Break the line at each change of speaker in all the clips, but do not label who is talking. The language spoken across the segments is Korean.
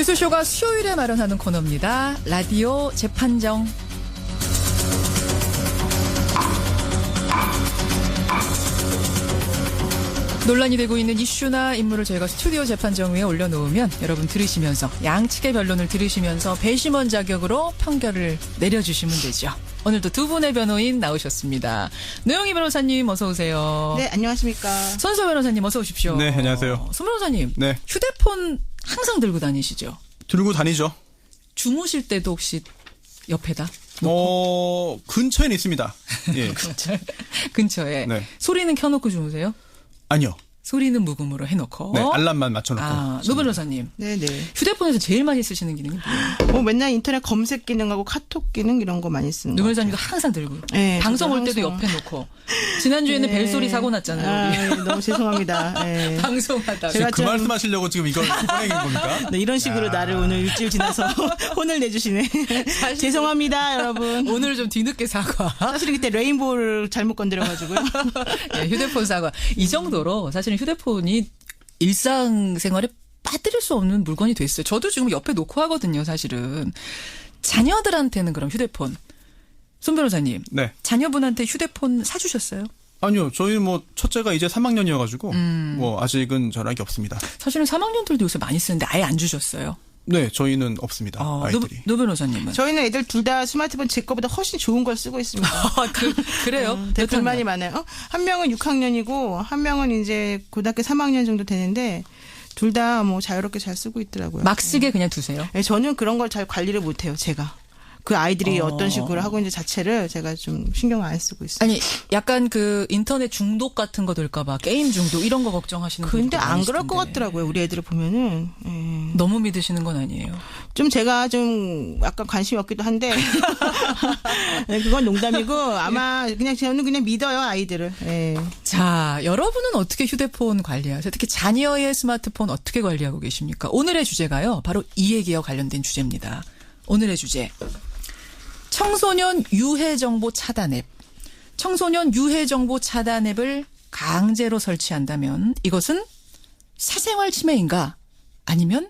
뉴스쇼가 수요일에 마련하는 코너입니다. 라디오 재판정. 논란이 되고 있는 이슈나 인물을 저희가 스튜디오 재판정 위에 올려놓으면 여러분 들으시면서 양측의 변론을 들으시면서 배심원 자격으로 판결을 내려주시면 되죠. 오늘도 두 분의 변호인 나오셨습니다. 노영희 변호사님 어서 오세요.
네, 안녕하십니까.
손소 변호사님 어서 오십시오.
네, 안녕하세요.
손 변호사님.
네.
휴대폰 항상 들고 다니시죠?
들고 다니죠.
주무실 때도 혹시 옆에다?
근처에는 있습니다. 예.
근처에.
네.
소리는 켜놓고 주무세요?
아니요.
소리는 무음으로 해놓고.
네, 알람만 맞춰놓고.
노 변호사님.
네네.
휴대폰에서 제일 많이 쓰시는 기능이 뭐예요?
맨날 인터넷 검색 기능하고 카톡 기능 이런 거 많이 쓰는
노
거.
변호사님도 항상 들고.
네,
방송 올
저도
때도
항상.
옆에 놓고. 지난주에는
네.
벨소리 사고 났잖아요. 우리.
너무 죄송합니다. 네.
방송하다가.
제가
그 말씀하시려고 지금 이걸 보내는 겁니까?
네, 이런 식으로 나를 오늘 일주일 지나서 혼을 내주시네. 죄송합니다, 여러분.
오늘 좀 뒤늦게 사과.
사실 그때 레인보우를 잘못 건드려가지고요.
예, 휴대폰 사과. 이 정도로 사실은 휴대폰이 일상생활에 빠뜨릴 수 없는 물건이 됐어요. 저도 지금 옆에 놓고 하거든요, 사실은. 자녀들한테는 그럼 휴대폰. 손 변호사님.
네.
자녀분한테 휴대폰 사주셨어요?
아니요. 저희 첫째가 이제 3학년이어가지고, 아직은 전화기 없습니다.
사실은 3학년들도 요새 많이 쓰는데 아예 안 주셨어요?
네, 저희는 없습니다. 아이들이.
노 변호사님은?
저희는 애들 둘 다 스마트폰 제 거보다 훨씬 좋은 걸 쓰고 있습니다.
그래요?
불만이 많아요. 한 명은 6학년이고, 한 명은 이제 고등학교 3학년 정도 되는데, 둘 다 자유롭게 잘 쓰고 있더라고요.
막 쓰게 그냥 두세요?
네, 저는 그런 걸 잘 관리를 못해요, 제가. 그 아이들이 어떤 식으로 하고 있는지 자체를 제가 좀 신경 안 쓰고 있어요.
아니, 약간 그 인터넷 중독 같은 거 될까봐 게임 중독 이런 거 걱정하시는 분들
근데 안 그럴 것 같더라고요, 우리 애들을 보면은.
너무 믿으시는 건 아니에요?
좀 제가 좀 약간 관심이 없기도 한데. 네, 그건 농담이고 아마 저는 그냥 믿어요, 아이들을. 네.
자, 여러분은 어떻게 휴대폰 관리하세요? 특히 자녀의 스마트폰 어떻게 관리하고 계십니까? 오늘의 주제가요, 바로 이 얘기와 관련된 주제입니다. 오늘의 주제. 청소년 유해 정보 차단 앱. 청소년 유해 정보 차단 앱을 강제로 설치한다면 이것은 사생활 침해인가 아니면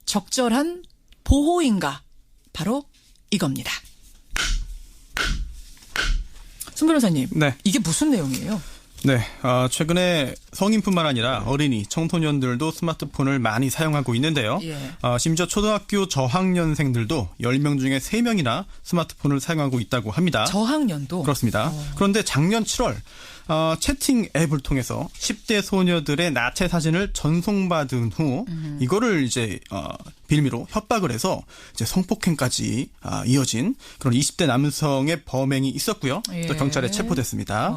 적절한 보호인가? 바로 이겁니다. 손 변호사님.
네.
이게 무슨 내용이에요?
네. 최근에 성인뿐만 아니라 어린이, 청소년들도 스마트폰을 많이 사용하고 있는데요.
예.
심지어 초등학교 저학년생들도 10명 중에 3명이나 스마트폰을 사용하고 있다고 합니다.
저학년도?
그렇습니다. 그런데 작년 7월 채팅 앱을 통해서 10대 소녀들의 나체 사진을 전송받은 후 이거를 이제 빌미로 협박을 해서 이제 성폭행까지 이어진 그런 20대 남성의 범행이 있었고요.
예.
또 경찰에 체포됐습니다.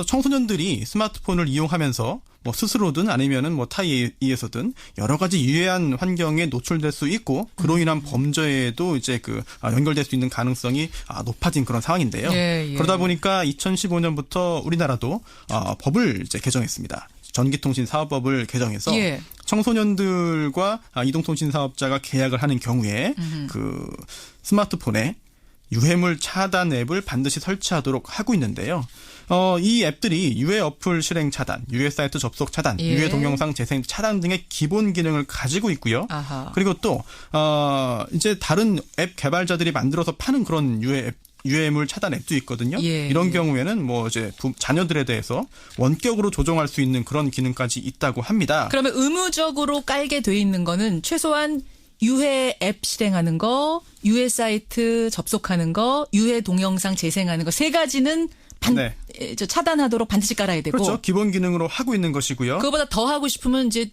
청소년들이 스마트폰을 이용하면서 스스로든 아니면은 타에 의해서든 여러 가지 유해한 환경에 노출될 수 있고 그로 인한 범죄에도 이제 연결될 수 있는 가능성이 높아진 그런 상황인데요.
예.
그러다 보니까 2015년부터 우리나라도 법을 이제 개정했습니다. 전기통신사업법을 개정해서
예.
청소년들과 이동통신 사업자가 계약을 하는 경우에 그 스마트폰에 유해물 차단 앱을 반드시 설치하도록 하고 있는데요. 이 앱들이 유해 어플 실행 차단, 유해 사이트 접속 차단,
예.
유해 동영상 재생 차단 등의 기본 기능을 가지고 있고요.
아하.
그리고 또 이제 다른 앱 개발자들이 만들어서 파는 그런 유해물 차단 앱도 있거든요.
예.
이런 경우에는 이제 자녀들에 대해서 원격으로 조정할 수 있는 그런 기능까지 있다고 합니다.
그러면 의무적으로 깔게 돼 있는 거는 최소한 유해 앱 실행하는 거, 유해 사이트 접속하는 거, 유해 동영상 재생하는 거 세 가지는 차단하도록 반드시 깔아야 되고.
그렇죠. 기본 기능으로 하고 있는 것이고요.
그거보다 더 하고 싶으면 이제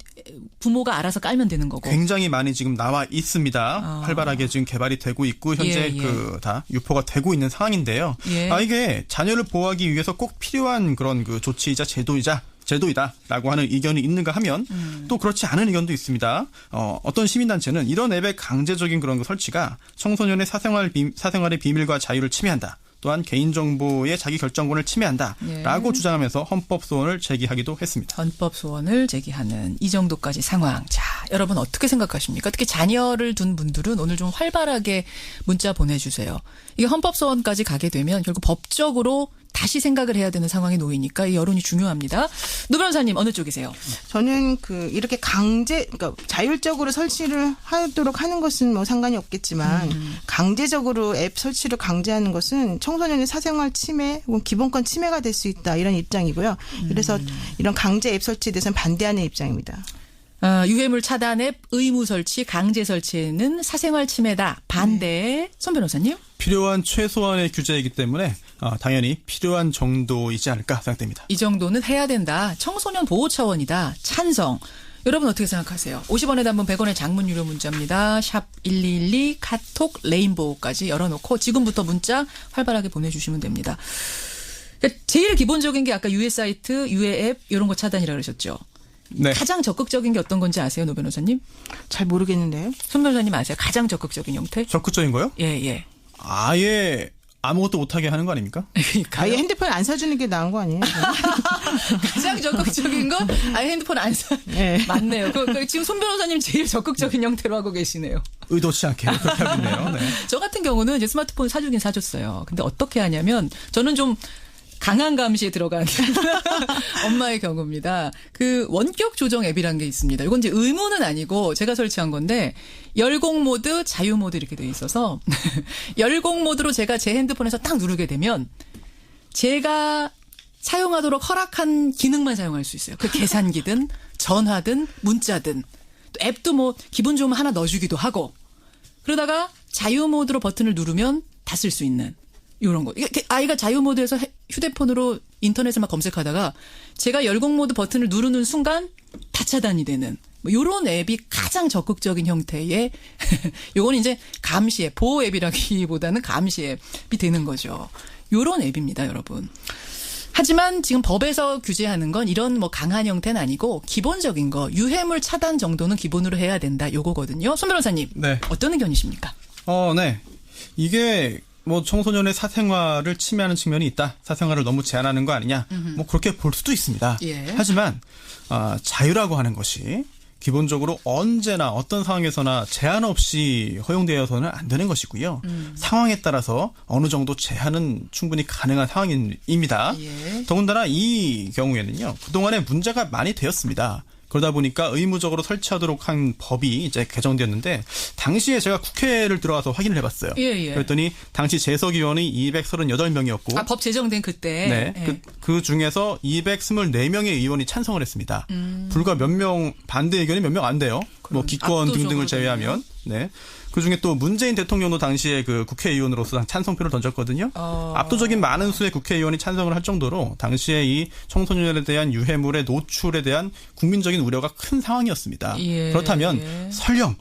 부모가 알아서 깔면 되는 거고.
굉장히 많이 지금 나와 있습니다. 활발하게 지금 개발이 되고 있고 현재 다 유포가 되고 있는 상황인데요.
예.
이게 자녀를 보호하기 위해서 꼭 필요한 그런 조치이자 제도이다라고 하는 의견이 있는가 하면 또 그렇지 않은 의견도 있습니다. 어떤 시민단체는 이런 앱의 강제적인 그런 설치가 청소년의 사생활의 비밀과 자유를 침해한다. 또한 개인정보의 자기결정권을 침해한다라고 주장하면서 헌법 소원을 제기하기도 했습니다.
헌법 소원을 제기하는 이 정도까지 상황. 자, 여러분 어떻게 생각하십니까? 특히 자녀를 둔 분들은 오늘 좀 활발하게 문자 보내주세요. 이게 헌법 소원까지 가게 되면 결국 법적으로 다시 생각을 해야 되는 상황에 놓이니까 이 여론이 중요합니다. 노 변호사님 어느 쪽이세요?
저는 이렇게 그러니까 자율적으로 설치를 하도록 하는 것은 뭐 상관이 없겠지만 강제적으로 앱 설치를 강제하는 것은 청소년의 사생활 침해 혹은 기본권 침해가 될 수 있다 이런 입장이고요. 그래서 이런 강제 앱 설치에 대해서는 반대하는 입장입니다.
유해물 차단 앱 의무 설치, 강제 설치에는 사생활 침해다. 반대. 손 변호사님?
필요한 최소한의 규제이기 때문에 당연히 필요한 정도이지 않을까 생각됩니다.
이 정도는 해야 된다. 청소년 보호 차원이다. 찬성. 여러분 어떻게 생각하세요? 50원에 단문 100원의 장문 유료 문자입니다. 샵 1212 카톡 레인보우까지 열어놓고 지금부터 문자 활발하게 보내주시면 됩니다. 그러니까 제일 기본적인 게 아까 유해 사이트, 유해 앱 이런 거 차단이라고 그러셨죠?
네.
가장 적극적인 게 어떤 건지 아세요, 노 변호사님?
잘 모르겠는데요.
손 변호사님 아세요? 가장 적극적인 형태?
적극적인 거요?
예.
아예 아무것도 못하게 하는 거 아닙니까?
아예 핸드폰 안 사주는 게 나은 거 아니에요?
가장 적극적인 건 아예 핸드폰 안 사.
네.
맞네요. 지금 손 변호사님 제일 적극적인 형태로 하고 계시네요.
의도치 않게 그렇게 하고 있네요. 네.
저 같은 경우는 이제 스마트폰 사주긴 사줬어요. 근데 어떻게 하냐면 저는 좀 강한 감시에 들어간 엄마의 경우입니다. 원격 조정 앱이라는 게 있습니다. 이건 이제 의무는 아니고 제가 설치한 건데 열공 모드, 자유 모드 이렇게 돼 있어서 열공 모드로 제가 제 핸드폰에서 딱 누르게 되면 제가 사용하도록 허락한 기능만 사용할 수 있어요. 계산기든 전화든 문자든 또 앱도 뭐 기분 좋으면 하나 넣어주기도 하고 그러다가 자유 모드로 버튼을 누르면 다 쓸 수 있는 이런 거. 아이가 자유 모드에서 휴대폰으로 인터넷을 막 검색하다가 제가 열공 모드 버튼을 누르는 순간 다 차단이 되는 뭐 이런 앱이 가장 적극적인 형태의 요건 이제 감시 앱, 보호 앱이라기보다는 감시 앱이 되는 거죠. 요런 앱입니다, 여러분. 하지만 지금 법에서 규제하는 건 이런 뭐 강한 형태는 아니고 기본적인 거 유해물 차단 정도는 기본으로 해야 된다 요거거든요. 손 변호사님.
네.
어떤 의견이십니까?
네. 이게 뭐 청소년의 사생활을 침해하는 측면이 있다. 사생활을 너무 제한하는 거 아니냐. 뭐 그렇게 볼 수도 있습니다.
예.
하지만 자유라고 하는 것이 기본적으로 언제나 어떤 상황에서나 제한 없이 허용되어서는 안 되는 것이고요. 상황에 따라서 어느 정도 제한은 충분히 가능한 상황입니다.
예.
더군다나 이 경우에는요. 그동안에 문제가 많이 되었습니다. 그러다 보니까 의무적으로 설치하도록 한 법이 이제 개정되었는데 당시에 제가 국회를 들어가서 확인을 해봤어요.
예.
그랬더니 당시 재석 의원이 238명이었고
법 제정된 그때.
네.
예.
그 중에서 224명의 의원이 찬성을 했습니다. 불과 몇 명 반대 의견이 몇 명 안 돼요. 뭐 기권 등등을 제외하면. 네. 그중에 또 문재인 대통령도 당시에 그 국회의원으로서 찬성표를 던졌거든요. 압도적인 많은 수의 국회의원이 찬성을 할 정도로 당시에 이 청소년에 대한 유해물의 노출에 대한 국민적인 우려가 큰 상황이었습니다.
예.
그렇다면 설령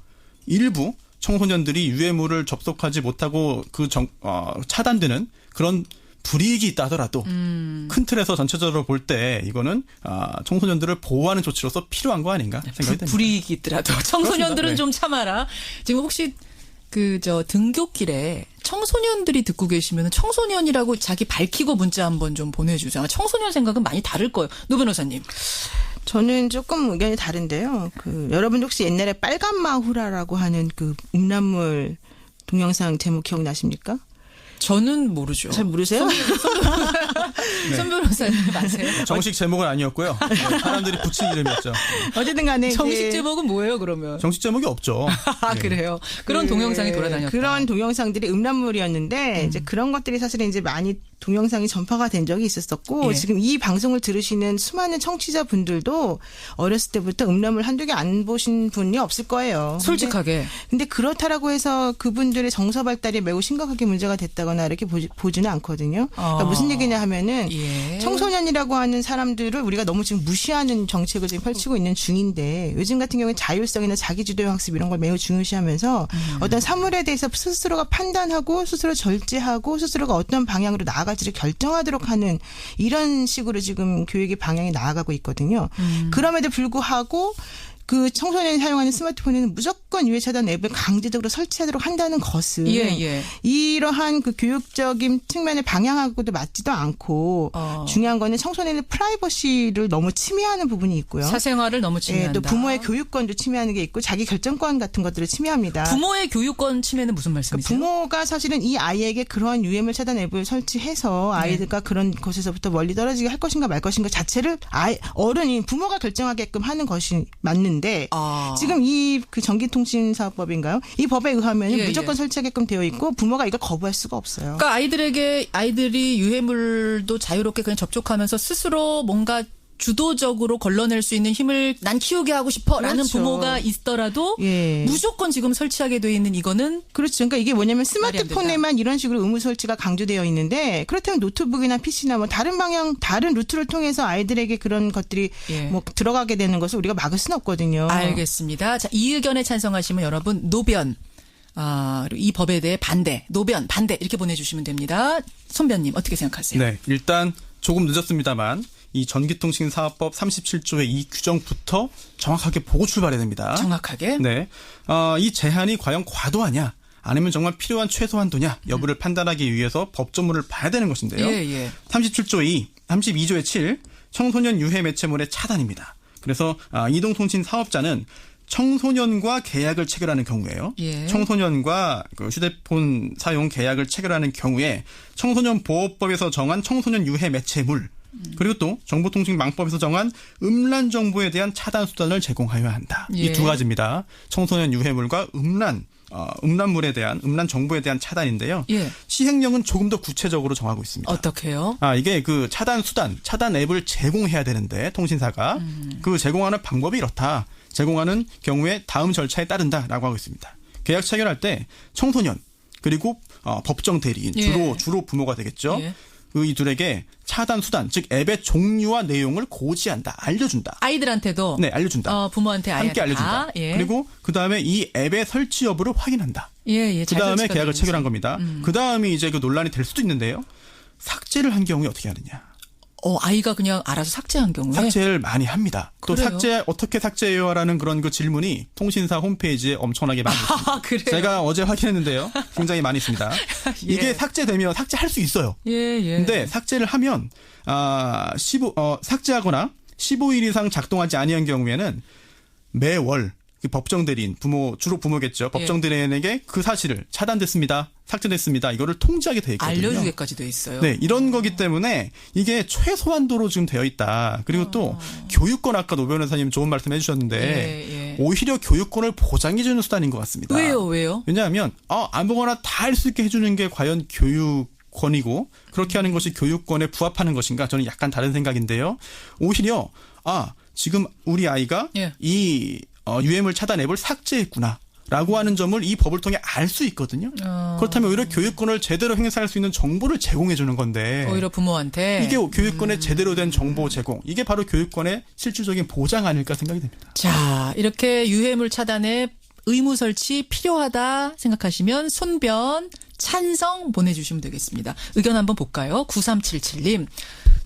일부 청소년들이 유해물을 접속하지 못하고 차단되는 그런 불이익이 있다 하더라도 큰 틀에서 전체적으로 볼 때 이거는 청소년들을 보호하는 조치로서 필요한 거 아닌가 생각이 듭니다.
불이익이 있더라도 청소년들은
네.
좀 참아라. 지금 혹시 등굣길에 청소년들이 듣고 계시면 청소년이라고 자기 밝히고 문자 한번 좀 보내주세요. 청소년 생각은 많이 다를 거예요. 노 변호사님.
저는 조금 의견이 다른데요. 여러분 혹시 옛날에 빨간 마후라라고 하는 음란물 동영상 제목 기억나십니까?
저는 모르죠.
잘 모르세요?
손 변호사님 아세요?
정식 제목은 아니었고요. 사람들이 붙인 이름이었죠.
어쨌든 간에
정식 제목은 뭐예요, 그러면?
정식 제목이 없죠.
아, 그래요. 그런 동영상이 돌아다녔다.
그런 동영상들이 음란물이었는데 이제 그런 것들이 사실은 이제 많이 동영상이 전파가 된 적이 있었었고
예.
지금 이 방송을 들으시는 수많은 청취자분들도 어렸을 때부터 음란물 한두 개 안 보신 분이 없을 거예요.
솔직하게.
근데 그렇다라고 해서 그분들의 정서 발달이 매우 심각하게 문제가 됐다거나 이렇게 보지는 않거든요. 그러니까 무슨 얘기냐 하면은
예.
청소년이라고 하는 사람들을 우리가 너무 지금 무시하는 정책을 지금 펼치고 있는 중인데 요즘 같은 경우에 자율성이나 자기주도 학습 이런 걸 매우 중요시하면서 어떤 사물에 대해서 스스로가 판단하고 스스로 절제하고 스스로가 어떤 방향으로 나아갈지를 결정하도록 하는 이런 식으로 지금 교육의 방향이 나아가고 있거든요. 그럼에도 불구하고 그 청소년이 사용하는 스마트폰에는 무조건 유해 차단 앱을 강제적으로 설치하도록 한다는 것은 이러한 그 교육적인 측면의 방향하고도 맞지도 않고 중요한 거는 청소년의 프라이버시를 너무 침해하는 부분이 있고요.
사생활을 너무 침해한다.
또 부모의 교육권도 침해하는 게 있고 자기 결정권 같은 것들을 침해합니다.
부모의 교육권 침해는 무슨 말씀이세요?
부모가 사실은 이 아이에게 그러한 유해물 차단 앱을 설치해서 아이가 그런 것에서부터 멀리 떨어지게 할 것인가 말 것인가 자체를 어른이 부모가 결정하게끔 하는 것이 맞는데 지금 이 그 전기통신사업법인가요? 이 법에 의하면 무조건 설치하게끔 되어 있고 부모가 이걸 거부할 수가 없어요.
그러니까 아이들이 유해물도 자유롭게 그냥 접촉하면서 스스로 뭔가 주도적으로 걸러낼 수 있는 힘을 난 키우게 하고 싶어라는
그렇죠.
부모가 있더라도 무조건 지금 설치하게 돼 있는 이거는
그렇죠. 그러니까 이게 뭐냐면 스마트폰에만 이런 식으로 의무 설치가 강조되어 있는데 그렇다면 노트북이나 PC나 뭐 다른 루트를 통해서 아이들에게 그런 것들이 뭐 들어가게 되는 것을 우리가 막을 수는 없거든요.
알겠습니다. 자, 이 의견에 찬성하시면 여러분 노변 이 법에 대해 반대, 노변 반대 이렇게 보내주시면 됩니다. 손변님 어떻게 생각하세요?
네, 일단 조금 늦었습니다만 이 전기통신사업법 37조의 이 규정부터 정확하게 보고 출발해야 됩니다.
정확하게?
네. 이 제한이 과연 과도하냐 아니면 정말 필요한 최소한도냐 여부를 판단하기 위해서 법조문을 봐야 되는 것인데요. 37조 32조의 7 청소년 유해 매체물의 차단입니다. 그래서 이동통신 사업자는 청소년과 계약을 체결하는 경우에요. 청소년과 그 휴대폰 사용 계약을 체결하는 경우에 청소년 보호법에서 정한 청소년 유해 매체물 그리고 또 정보통신망법에서 정한 음란 정보에 대한 차단 수단을 제공하여야 한다. 이 두 가지입니다. 청소년 유해물과 음란물에 대한 음란 정보에 대한 차단인데요. 시행령은 조금 더 구체적으로 정하고 있습니다.
어떻게요?
이게 그 차단 수단, 차단 앱을 제공해야 되는데 통신사가 그 제공하는 방법이 이렇다. 제공하는 경우에 다음 절차에 따른다라고 하고 있습니다. 계약 체결할 때 청소년 그리고 법정 대리인 주로 부모가 되겠죠. 이 둘에게 차단 수단, 즉 앱의 종류와 내용을 고지한다, 알려준다.
아이들한테도?
네, 알려준다.
부모한테
함께 알려준다. 그리고 그 다음에 이 앱의 설치 여부를 확인한다. 그 다음에 계약을 체결한 겁니다. 그 다음에 이제 그 논란이 될 수도 있는데요. 삭제를 한 경우에 어떻게 하느냐.
아이가 그냥 알아서 삭제한 경우에?
삭제를 많이 합니다.
그래요?
또 어떻게 삭제해요라는 그런 그 질문이 통신사 홈페이지에 엄청나게 많이 있습니다.
그래요?
제가 어제 확인했는데요. 굉장히 많이 있습니다. 이게 삭제되면 삭제할 수 있어요. 근데 삭제를 하면 삭제하거나 15일 이상 작동하지 아니한 경우에는 매월 그 법정 대리인 주로 부모겠죠. 법정 대리인에게 그 사실을 차단됐습니다. 삭제됐습니다. 이거를 통지하게 돼 있거든요.
알려주게까지 돼 있어요.
네, 이런 거기 때문에 이게 최소한도로 지금 되어 있다. 그리고 또 교육권 아까 노 변호사님 좋은 말씀 해주셨는데 오히려 교육권을 보장해주는 수단인 것 같습니다.
왜요?
왜냐하면 아무거나 다 할 수 있게 해주는 게 과연 교육권이고 그렇게 하는 것이 교육권에 부합하는 것인가? 저는 약간 다른 생각인데요. 오히려 지금 우리 아이가 이 유해물 차단 앱을 삭제했구나. 라고 하는 점을 이 법을 통해 알 수 있거든요. 그렇다면 오히려 교육권을 제대로 행사할 수 있는 정보를 제공해 주는 건데.
오히려 부모한테.
이게 교육권의 제대로 된 정보 제공. 이게 바로 교육권의 실질적인 보장 아닐까 생각이 됩니다.
자, 이렇게 유해물 차단에 의무 설치 필요하다 생각하시면 손변 찬성 보내주시면 되겠습니다. 의견 한번 볼까요? 9377님.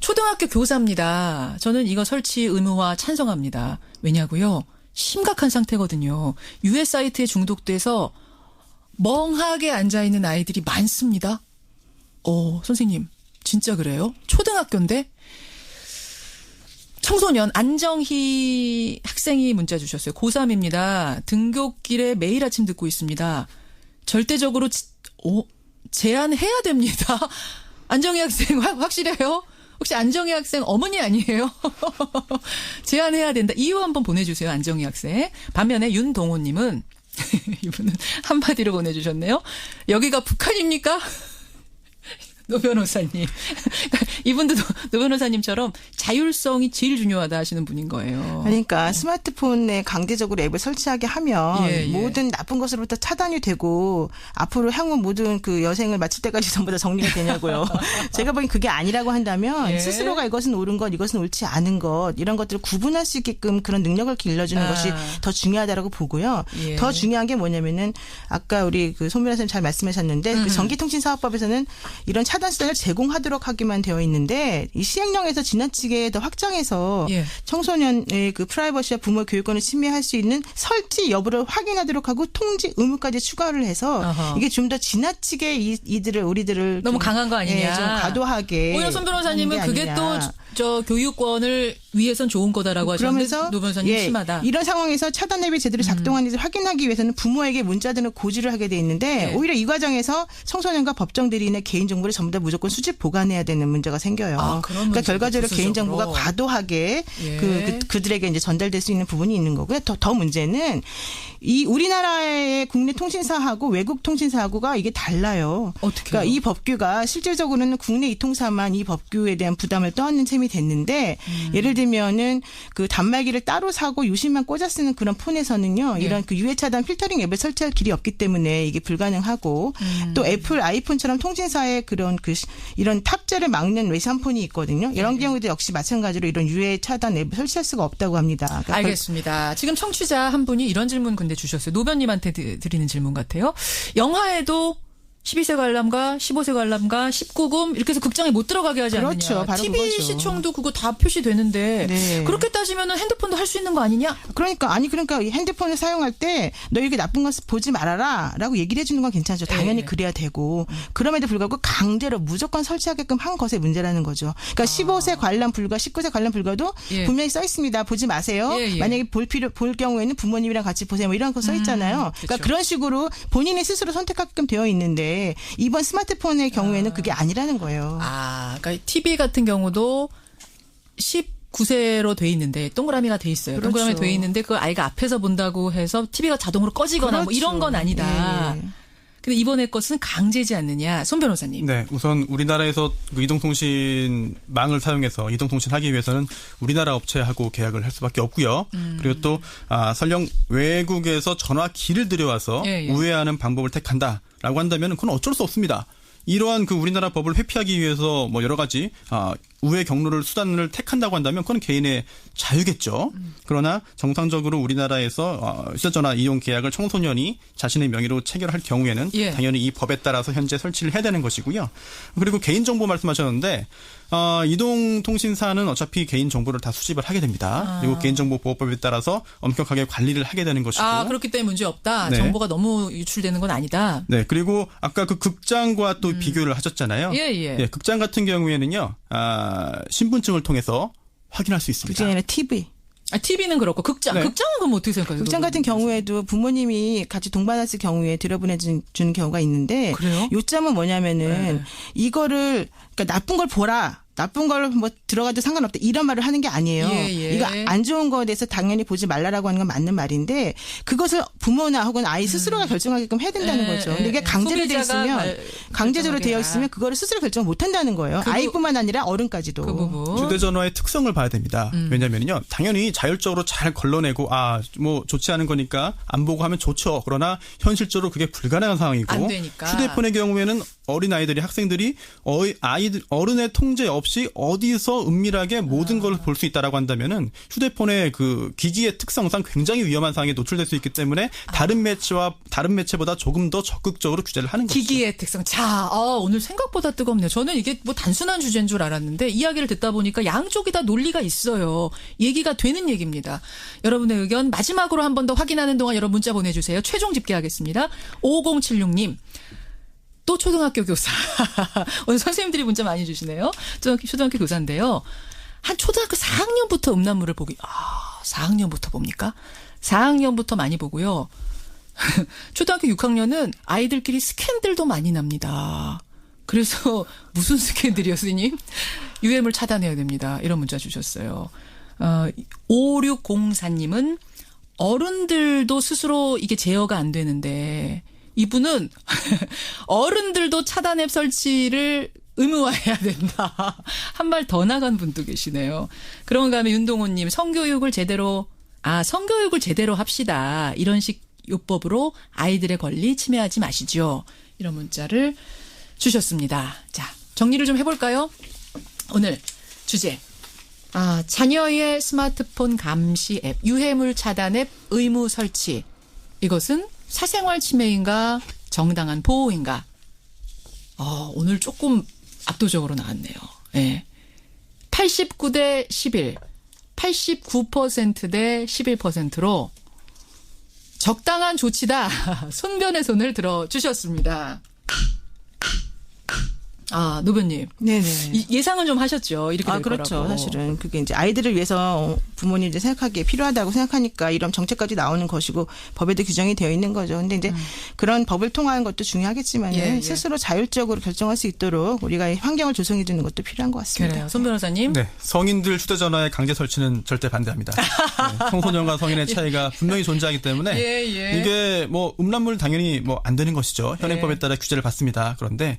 초등학교 교사입니다. 저는 이거 설치 의무화 찬성합니다. 왜냐고요? 심각한 상태거든요. 유해 사이트에 중독돼서 멍하게 앉아있는 아이들이 많습니다. 선생님 진짜 그래요? 초등학교인데? 청소년 안정희 학생이 문자 주셨어요. 고3입니다. 등굣길에 매일 아침 듣고 있습니다. 절대적으로 제한해야 됩니다. 안정희 학생 확실해요? 혹시 안정희 학생 어머니 아니에요? 제한해야 된다. 이유 한번 보내주세요. 안정희 학생. 반면에 윤동호님은 이분은 한마디로 보내주셨네요. 여기가 북한입니까? 노 변호사님. 이분도 노 변호사님처럼 자율성이 제일 중요하다 하시는 분인 거예요.
그러니까 스마트폰에 강제적으로 앱을 설치하게 하면 모든 나쁜 것으로부터 차단이 되고 앞으로 향후 모든 그 여생을 마칠 때까지 전부 다 정리가 되냐고요. 제가 보기엔 그게 아니라고 한다면 스스로가 이것은 옳은 것, 이것은 옳지 않은 것 이런 것들을 구분할 수 있게끔 그런 능력을 길러주는 것이 더 중요하다라고 보고요. 더 중요한 게 뭐냐면은 아까 우리 그 손 변호사님 잘 말씀하셨는데 그 전기통신사업법에서는 이런 차단 수단을 제공하도록 하기만 되어 있는데 이 시행령에서 지나치게 더 확장해서
예.
청소년의 그 프라이버시와 부모 교육권을 침해할 수 있는 설치 여부를 확인하도록 하고 통지 의무까지 추가를 해서
어허.
이게 좀 더 지나치게 우리들을
너무
좀,
강한 거 아니냐.
좀 과도하게
오히려 손 변호사님은
하는 게
그게
아니냐.
또 저 교육권을 위해선 좋은 거다라고 하셨는데
그러면서
노 변호사님
예,
심하다.
이런 상황에서 차단 앱이 제대로 작동하는지 확인하기 위해서는 부모에게 문자 등을 고지를 하게 돼 있는데
예.
오히려 이 과정에서 청소년과 법정 대리인의 개인 정보를 전부 다 무조건 수집 보관해야 되는 문제가 생겨요.
아, 그런
그러니까
문제도
결과적으로 개인
부수적으로.
정보가 과도하게
예.
그들에게 이제 전달될 수 있는 부분이 있는 거고요. 더 문제는 이 우리나라의 국내 통신사하고 외국 통신사하고가 이게 달라요.
어떻게요?
그러니까 이 법규가 실질적으로는 국내 이통사만 이 법규에 대한 부담을 떠안는 셈이 됐는데 예를 들면은 그 단말기를 따로 사고 유심만 꽂아 쓰는 그런 폰에서는요. 이런 그 유해 차단 필터링 앱을 설치할 길이 없기 때문에 이게 불가능하고 또 애플 아이폰처럼 통신사의 그런 이런 탑재를 막는 외산폰이 있거든요. 이런 경우도 역시 마찬가지로 이런 유해 차단 앱을 설치할 수가 없다고 합니다. 그러니까
알겠습니다. 지금 청취자 한 분이 이런 질문 근데 주셨어요. 노변님한테 드리는 질문 같아요. 영화에도 12세 관람가, 15세 관람가, 19금 이렇게 해서 극장에 못 들어가게 하지
그렇죠.
않느냐.
바로
TV
그거죠.
시청도 그거 다 표시되는데
네.
그렇게 따지면 핸드폰도 할 수 있는 거 아니냐?
그러니까 이 핸드폰을 사용할 때 너 이렇게 나쁜 것 보지 말아라라고 얘기를 해주는 건 괜찮죠. 당연히
예.
그래야 되고 그럼에도 불구하고 강제로 무조건 설치하게끔 한 것의 문제라는 거죠. 그러니까 15세 관람 불가, 19세 관람 불가도
예.
분명히 써 있습니다. 보지 마세요.
예, 예.
만약에 볼 경우에는 부모님이랑 같이 보세요. 뭐 이런 거 써 있잖아요.
그렇죠.
그러니까 그런 식으로 본인이 스스로 선택하게끔 되어 있는데 이번 스마트폰의 경우에는 그게 아니라는 거예요.
그러니까 TV 같은 경우도 19세로 돼 있는데 동그라미가 돼 있어요.
그렇죠.
동그라미 돼 있는데 그 아이가 앞에서 본다고 해서 TV가 자동으로 꺼지거나 뭐
그렇죠.
이런 건 아니다.
예.
근데 이번에 것은 강제지 않느냐. 손 변호사님.
네, 우선 우리나라에서 그 이동통신망을 사용해서 이동통신하기 위해서는 우리나라 업체하고 계약을 할 수밖에 없고요. 그리고 또 설령 외국에서 전화기를 들여와서
예, 예.
우회하는 방법을 택한다라고 한다면 그건 어쩔 수 없습니다. 이러한 그 우리나라 법을 회피하기 위해서 뭐 여러 가지 우회 경로를 수단을 택한다고 한다면 그건 개인의 자유겠죠. 그러나 정상적으로 우리나라에서 휴대전화 이용 계약을 청소년이 자신의 명의로 체결할 경우에는
예.
당연히 이 법에 따라서 현재 설치를 해야 되는 것이고요. 그리고 개인정보 말씀하셨는데 이동통신사는 어차피 개인정보를 다 수집을 하게 됩니다. 그리고 개인정보보호법에 따라서 엄격하게 관리를 하게 되는 것이고.
그렇기 때문에 문제 없다.
네.
정보가 너무 유출되는 건 아니다.
네, 그리고 아까 그 극장과 또 비교를 하셨잖아요.
예.
극장 같은 경우에는요, 신분증을 통해서 확인할 수 있습니다.
그게 아니라 TV.
TV는 그렇고 극장.
네.
극장은 그럼 어떻게 생각하세요?
극장 같은 경우에도 부모님이 같이 동반했을 경우에 들여보내주는 경우가 있는데
그래요?
요점은 뭐냐면은
네.
이거를 그러니까 나쁜 걸 보라. 나쁜 걸 뭐 들어가도 상관없다 이런 말을 하는 게 아니에요.
예.
이거 안 좋은 거에 대해서 당연히 보지 말라라고 하는 건 맞는 말인데 그것을 부모나 혹은 아이 스스로가 결정하게끔 해야 된다는 거죠. 근데 이게 강제로 되어 있으면 강제적으로 되어 있으면 그거를 스스로 결정 못 한다는 거예요. 아이뿐만 아니라 어른까지도.
그 부분.
휴대전화의 특성을 봐야 됩니다. 왜냐면요, 당연히 자율적으로 잘 걸러내고 뭐 좋지 않은 거니까 안 보고 하면 좋죠. 그러나 현실적으로 그게 불가능한 상황이고
안 되니까.
휴대폰의 경우에는 어린 아이들이 학생들이 어른의 통제 없이 어디서 은밀하게 모든 걸 볼 수 있다라고 한다면은 휴대폰의 그 기기의 특성상 굉장히 위험한 상황에 노출될 수 있기 때문에 다른 매체보다 조금 더 적극적으로 규제를 하는 거죠.
기기의 특성. 자, 오늘 생각보다 뜨겁네요. 저는 이게 뭐 단순한 주제인 줄 알았는데 이야기를 듣다 보니까 양쪽이 다 논리가 있어요. 얘기가 되는 얘기입니다. 여러분의 의견 마지막으로 한 번 더 확인하는 동안 여러분 문자 보내주세요. 최종 집계하겠습니다. 5076님. 또 초등학교 교사. 오늘 선생님들이 문자 많이 주시네요. 초등학교 교사인데요. 한 초등학교 4학년부터 음란물을 보기. 4학년부터 봅니까? 4학년부터 많이 보고요. 초등학교 6학년은 아이들끼리 스캔들도 많이 납니다. 그래서 무슨 스캔들이요, 선생님? 유해물 차단해야 됩니다. 이런 문자 주셨어요. 5604님은 어른들도 스스로 이게 제어가 안 되는데 이분은 어른들도 차단 앱 설치를 의무화해야 된다. 한 발 더 나간 분도 계시네요. 그런가 하면 윤동호님 성교육을 제대로 합시다. 이런 식 요법으로 아이들의 권리 침해하지 마시죠. 이런 문자를 주셨습니다. 자, 정리를 좀 해볼까요? 오늘 주제. 자녀의 스마트폰 감시 앱, 유해물 차단 앱 의무 설치. 이것은 사생활 침해인가 정당한 보호인가? 오늘 조금 압도적으로 나왔네요. 예. 89대 11, 89% 대 11%로 적당한 조치다. 손변의 손을 들어주셨습니다. 아, 노변님.
네네.
예상은 좀 하셨죠? 이렇게 될
그렇죠.
거라고.
사실은 그게 이제 아이들을 위해서 부모님들이 생각하기에 필요하다고 생각하니까 이런 정책까지 나오는 것이고 법에도 규정이 되어 있는 거죠. 근데 이제 그런 법을 통하는 것도 중요하겠지만
예, 예.
스스로 자율적으로 결정할 수 있도록 우리가 환경을 조성해 주는 것도 필요한 것 같습니다.
그래요. 손 변호사님.
네, 성인들 휴대전화의 강제 설치는 절대 반대합니다. 네, 청소년과 성인의 차이가 분명히 존재하기 때문에
예.
이게 뭐 음란물 당연히 뭐 안 되는 것이죠. 현행법에
예.
따라 규제를 받습니다. 그런데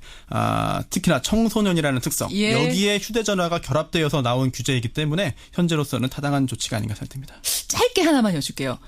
특히나 청소년이라는 특성
예.
여기에 휴대전화가 결합되어서 나온 규제이기 때문에 현재로서는 타당한 조치가 아닌가 생각됩니다.
짧게 하나만 여쭐게요.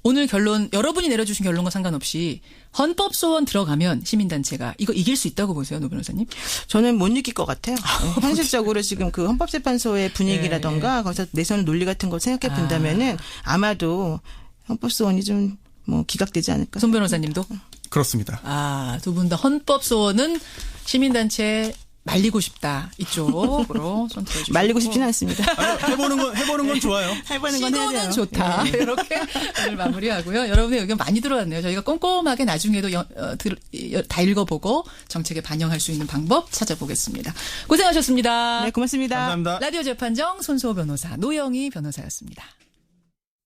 오늘 결론 여러분이 내려주신 결론과 상관없이 헌법 소원 들어가면 시민단체가 이거 이길 수 있다고 보세요, 노 변호사님?
저는 못 이길 것 같아요. 현실적으로 지금 그 헌법재판소의 분위기라던가 거기서 내세우는 논리 같은 걸 생각해 본다면은 아마도 헌법소원이 좀 뭐 기각되지 않을까.
손 변호사님도?
그렇습니다.
아, 두 분 다 헌법 소원은 시민단체 말리고 싶다. 이쪽으로 손 들어주시고.
말리고 싶지는 않습니다.
해보는 건 좋아요.
해보는 건 해야
시도는
돼요.
좋다.
네.
이렇게 오늘 마무리하고요. 여러분의 의견 많이 들어왔네요. 저희가 꼼꼼하게 나중에도 다 읽어보고 정책에 반영할 수 있는 방법 찾아보겠습니다. 고생하셨습니다.
네, 고맙습니다.
감사합니다.
라디오 재판정 손수호 변호사, 노영희 변호사였습니다.